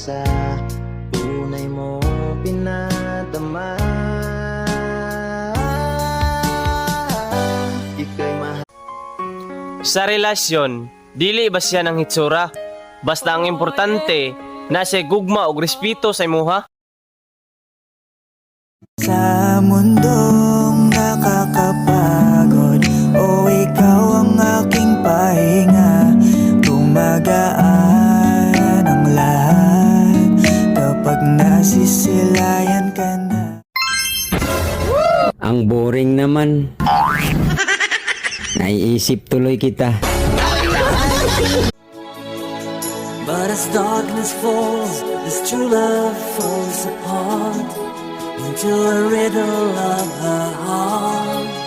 sa tunay mo pinadama. Ika'y mahal. Sa relasyon, dili ba siya ng hitsura? Basta ang importante na siya gugma o respeto sa imuha. Sa mundong nakakapagod, o ikaw ang aking pahinga. Gumagaan ang lahat kapag nasisilayan ka na. Ang boring naman. Naiisip tuloy kita. But as darkness falls, this true love falls apart into a riddle of her heart.